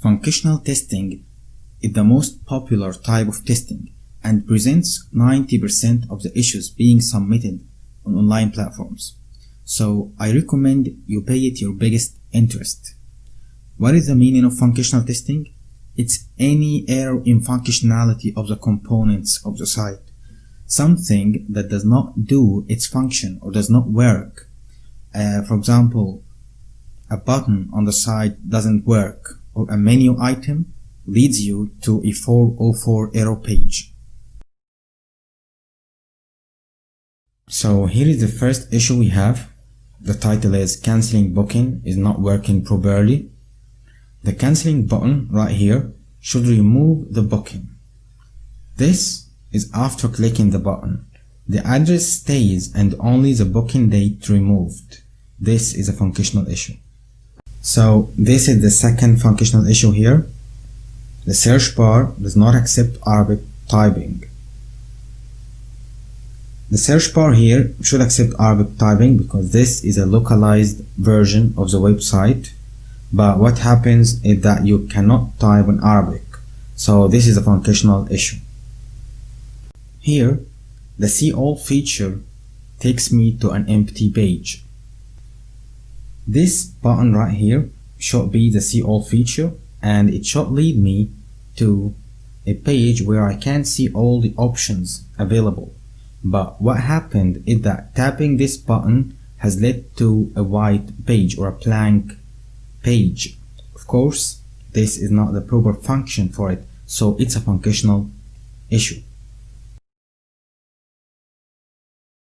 Functional testing is the most popular type of testing and presents 90% of the issues being submitted on online platforms. So I recommend you pay it your biggest interest. What is the meaning of functional testing? It's any error in functionality of the components of the site. Something that does not do its function or does not work. For example, a button on the site doesn't work, or a menu item leads you to a 404 error page. So here is the first issue we have. The title is canceling booking is not working properly. The canceling button right here should remove the booking. This is after clicking the button. The address stays and only the booking date removed. This is a functional issue. So this is the second functional issue here. The search bar does not accept Arabic typing. The search bar here should accept Arabic typing because this is a localized version of the website. But what happens is that you cannot type in Arabic. So this is a functional issue. Here, the See All feature takes me to an empty page. This button right here should be the See All feature, and it should lead me to a page where I can see all the options available. But what happened is that tapping this button has led to a white page or a blank page. Of course, this is not the proper function for it, so it's a functional issue.